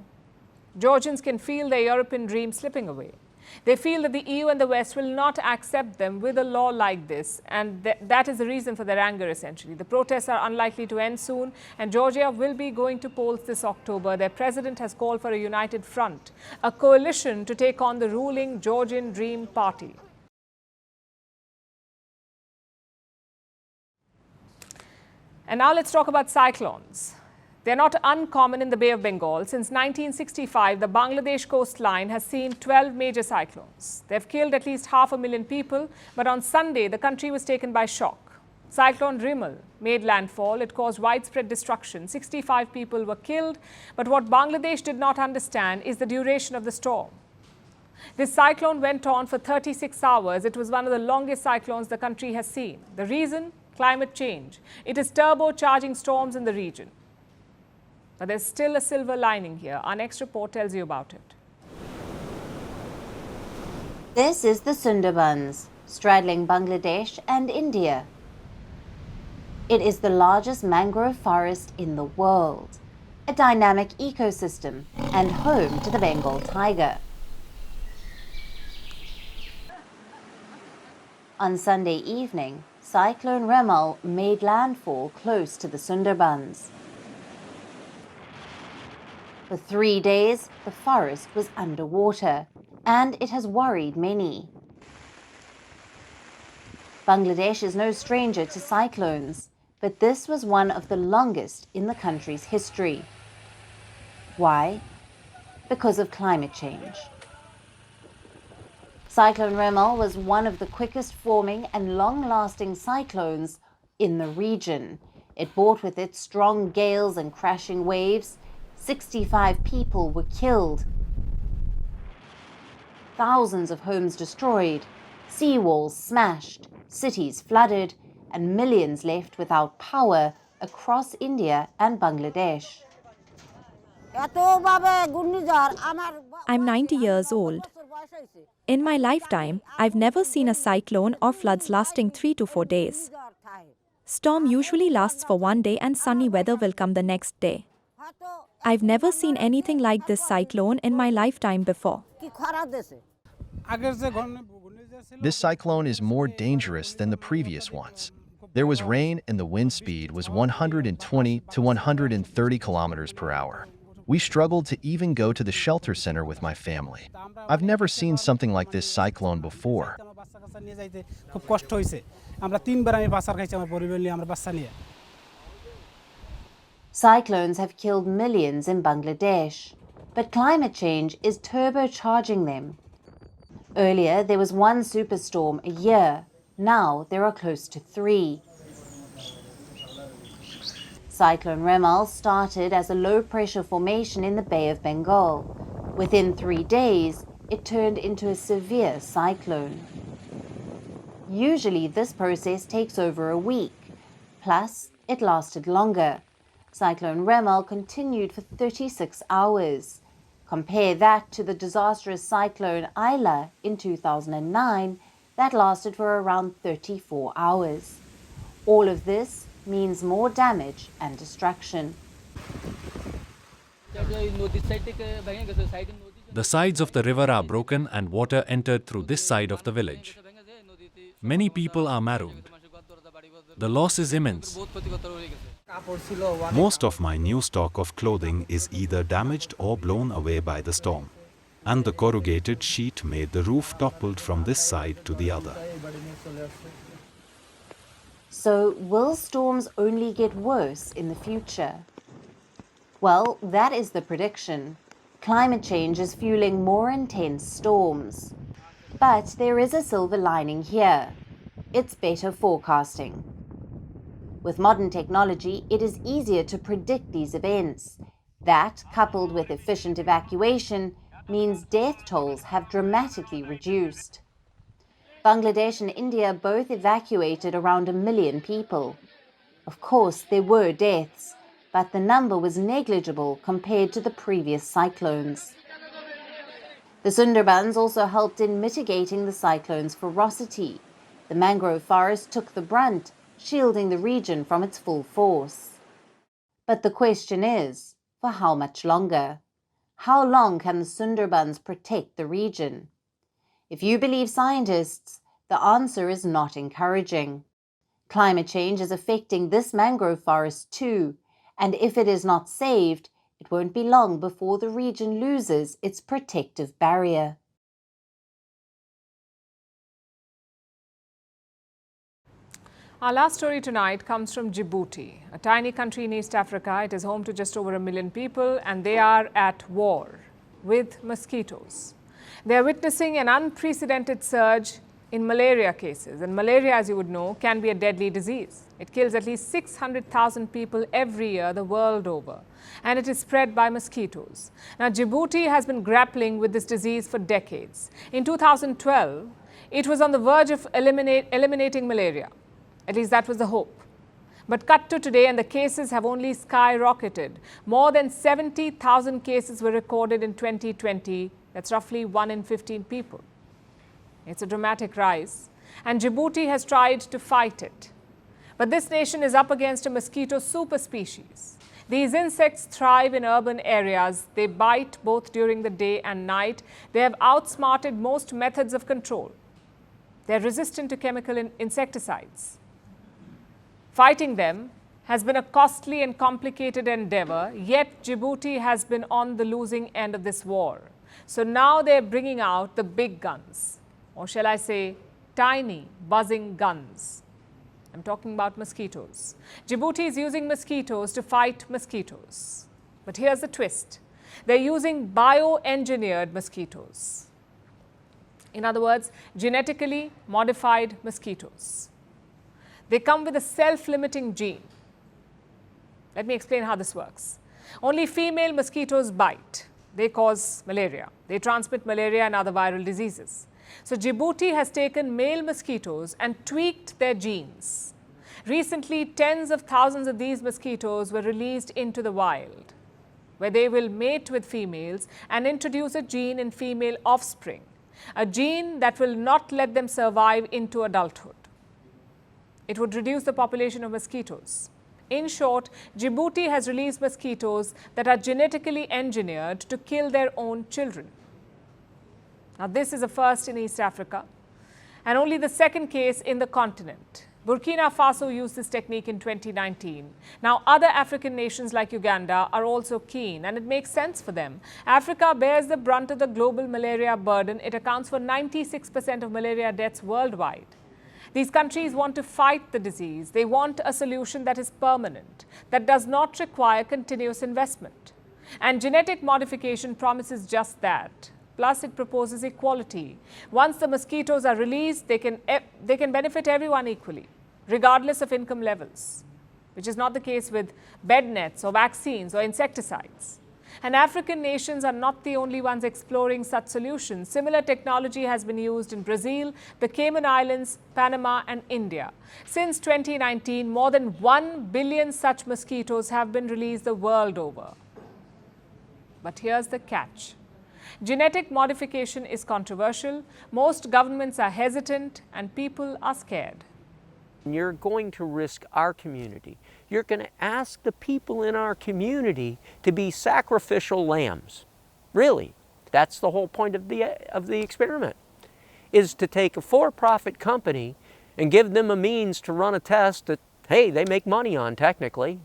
Georgians can feel their European dream slipping away. They feel that the EU and the West will not accept them with a law like this, and that is the reason for their anger, essentially. The protests are unlikely to end soon, and Georgia will be going to polls this October. Their president has called for a united front, a coalition to take on the ruling Georgian Dream Party. And now let's talk about cyclones. They're not uncommon in the Bay of Bengal. Since 1965, the Bangladesh coastline has seen 12 major cyclones. They've killed at least 500,000 people, but on Sunday, the country was taken by shock. Cyclone Rimal made landfall. It caused widespread destruction. 65 people were killed, but what Bangladesh did not understand is the duration of the storm. This cyclone went on for 36 hours. It was one of the longest cyclones the country has seen. The reason? Climate change. It is turbocharging storms in the region. But there's still a silver lining here. Our next report tells you about it. This is the Sundarbans, straddling Bangladesh and India. It is the largest mangrove forest in the world, a dynamic ecosystem and home to the Bengal tiger. On Sunday evening, Cyclone Rimal made landfall close to the Sundarbans. For 3 days, the forest was underwater, and it has worried many. Bangladesh is no stranger to cyclones, but this was one of the longest in the country's history. Why? Because of climate change. Cyclone Rimal was one of the quickest forming and long-lasting cyclones in the region. It brought with it strong gales and crashing waves. 65 people were killed. Thousands of homes destroyed, seawalls smashed, cities flooded, and millions left without power across India and Bangladesh. I'm 90 years old. In my lifetime, I've never seen a cyclone or floods lasting 3 to 4 days. Storm usually lasts for 1 day and sunny weather will come the next day. I've never seen anything like this cyclone in my lifetime before. This cyclone is more dangerous than the previous ones. There was rain and the wind speed was 120 to 130 kilometers per hour. We struggled to even go to the shelter center with my family. I've never seen something like this cyclone before. Cyclones have killed millions in Bangladesh, but climate change is turbocharging them. Earlier, there was 1 superstorm a year. Now, there are close to 3. Cyclone Rimal started as a low-pressure formation in the Bay of Bengal. Within 3 days, it turned into a severe cyclone. Usually, this process takes over a week. Plus, it lasted longer. Cyclone Rimal continued for 36 hours. Compare that to the disastrous cyclone Aila in 2009 that lasted for around 34 hours. All of this means more damage and destruction. The sides of the river are broken and water entered through this side of the village. Many people are marooned. The loss is immense. Most of my new stock of clothing is either damaged or blown away by the storm. And the corrugated sheet made the roof toppled from this side to the other. So, will storms only get worse in the future? Well, that is the prediction. Climate change is fueling more intense storms. But there is a silver lining here. It's better forecasting. With modern technology, it is easier to predict these events. That, coupled with efficient evacuation, means death tolls have dramatically reduced. Bangladesh and India both evacuated around 1 million people. Of course, there were deaths, but the number was negligible compared to the previous cyclones. The Sundarbans also helped in mitigating the cyclone's ferocity. The mangrove forest took the brunt, shielding the region from its full force. But the question is, for how much longer? How long can the Sundarbans protect the region? If you believe scientists, the answer is not encouraging. Climate change is affecting this mangrove forest too, and if it is not saved, it won't be long before the region loses its protective barrier. Our last story tonight comes from Djibouti, a tiny country in East Africa. It is home to just over 1 million people, and they are at war with mosquitoes. They are witnessing an unprecedented surge in malaria cases. And malaria, as you would know, can be a deadly disease. It kills at least 600,000 people every year the world over. And it is spread by mosquitoes. Now, Djibouti has been grappling with this disease for decades. In 2012, it was on the verge of eliminating malaria. At least that was the hope. But cut to today, and the cases have only skyrocketed. More than 70,000 cases were recorded in 2020. That's roughly 1 in 15 people. It's a dramatic rise, and Djibouti has tried to fight it. But this nation is up against a mosquito superspecies. These insects thrive in urban areas. They bite both during the day and night. They have outsmarted most methods of control. They're resistant to chemical insecticides. Fighting them has been a costly and complicated endeavor, yet Djibouti has been on the losing end of this war. So now they're bringing out the big guns, or shall I say, tiny, buzzing guns. I'm talking about mosquitoes. Djibouti is using mosquitoes to fight mosquitoes. But here's the twist. They're using bioengineered mosquitoes. In other words, genetically modified mosquitoes. They come with a self-limiting gene. Let me explain how this works. Only female mosquitoes bite. They cause malaria. They transmit malaria and other viral diseases. So Djibouti has taken male mosquitoes and tweaked their genes. Recently, tens of thousands of these mosquitoes were released into the wild, where they will mate with females and introduce a gene in female offspring, a gene that will not let them survive into adulthood. It would reduce the population of mosquitoes. In short, Djibouti has released mosquitoes that are genetically engineered to kill their own children. Now, this is a first in East Africa, and only the second case in the continent. Burkina Faso used this technique in 2019. Now, other African nations like Uganda are also keen, and it makes sense for them. Africa bears the brunt of the global malaria burden. It accounts for 96% of malaria deaths worldwide. These countries want to fight the disease. They want a solution that is permanent, that does not require continuous investment. And genetic modification promises just that. Plus, it proposes equality. Once the mosquitoes are released, they can benefit everyone equally, regardless of income levels, which is not the case with bed nets or vaccines or insecticides. And African nations are not the only ones exploring such solutions. Similar technology has been used in Brazil, the Cayman Islands, Panama, and India. Since 2019, more than 1 billion such mosquitoes have been released the world over. But here's the catch. Genetic modification is controversial. Most governments are hesitant, and people are scared. You're going to risk our community. You're going to ask the people in our community to be sacrificial lambs. Really, that's the whole point of the experiment, is to take a for-profit company and give them a means to run a test that, hey, they make money on technically.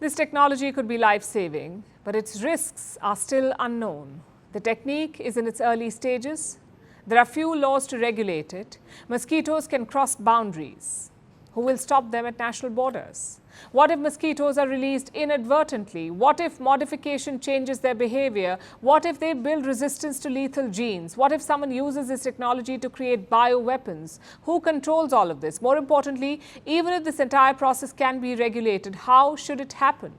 This technology could be life-saving, but its risks are still unknown. The technique is in its early stages. There are few laws to regulate it. Mosquitoes can cross boundaries. Who will stop them at national borders? What if mosquitoes are released inadvertently? What if modification changes their behavior? What if they build resistance to lethal genes? What if someone uses this technology to create bioweapons? Who controls all of this? More importantly, even if this entire process can be regulated, how should it happen?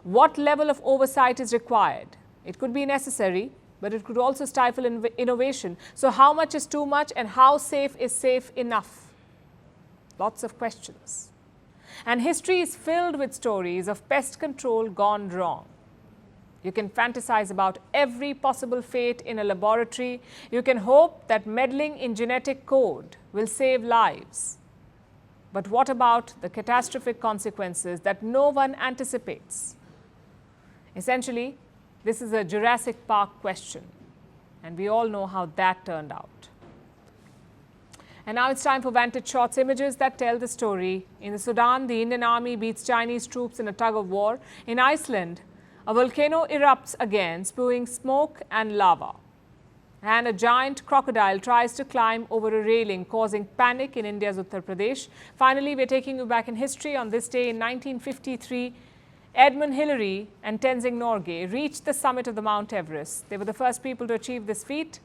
What level of oversight is required? It could be necessary, but it could also stifle innovation. So how much is too much and how safe is safe enough? Lots of questions. And history is filled with stories of pest control gone wrong. You can fantasize about every possible fate in a laboratory. You can hope that meddling in genetic code will save lives. But what about the catastrophic consequences that no one anticipates? Essentially, this is a Jurassic Park question, and we all know how that turned out. And now it's time for Vantage Shorts, images that tell the story. In the Sudan, the Indian army beats Chinese troops in a tug-of-war. In Iceland, a volcano erupts again, spewing smoke and lava. And a giant crocodile tries to climb over a railing, causing panic in India's Uttar Pradesh. Finally, we're taking you back in history. On this day in 1953, Edmund Hillary and Tenzing Norgay reached the summit of the Mount Everest. They were the first people to achieve this feat.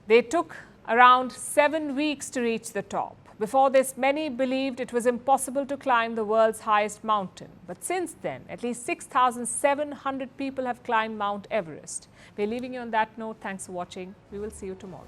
They took around 7 weeks to reach the top. Before this, many believed it was impossible to climb the world's highest mountain. But since then, at least 6,700 people have climbed Mount Everest. We're leaving you on that note. Thanks for watching. We will see you tomorrow.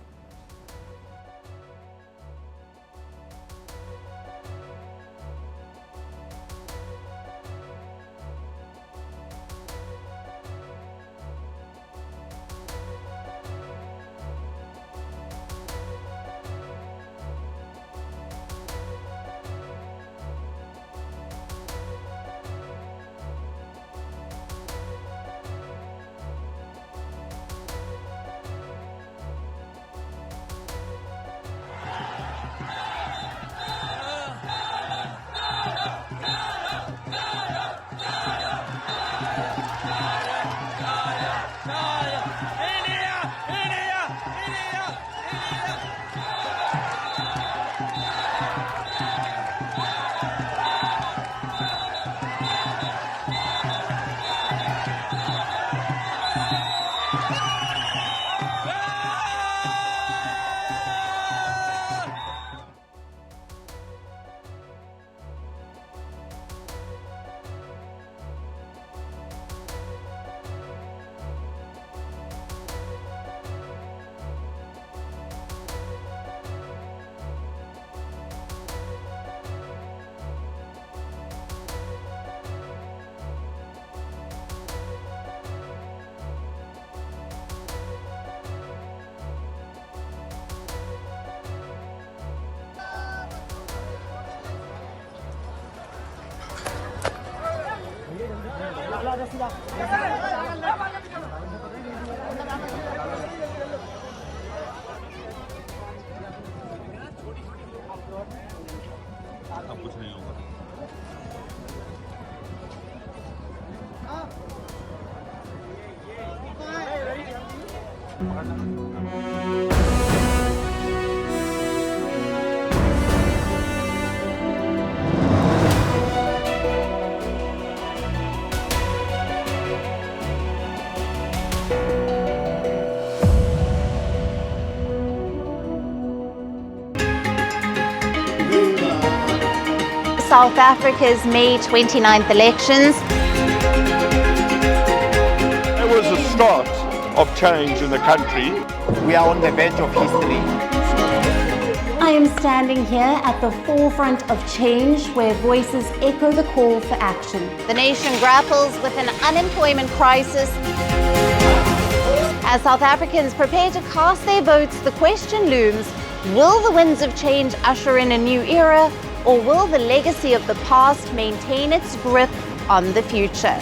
South Africa's May 29th elections. There was a start of change in the country. We are on the verge of history. I am standing here at the forefront of change where voices echo the call for action. The nation grapples with an unemployment crisis. As South Africans prepare to cast their votes, the question looms, Will the winds of change usher in a new era, or will the legacy of the past maintain its grip on the future?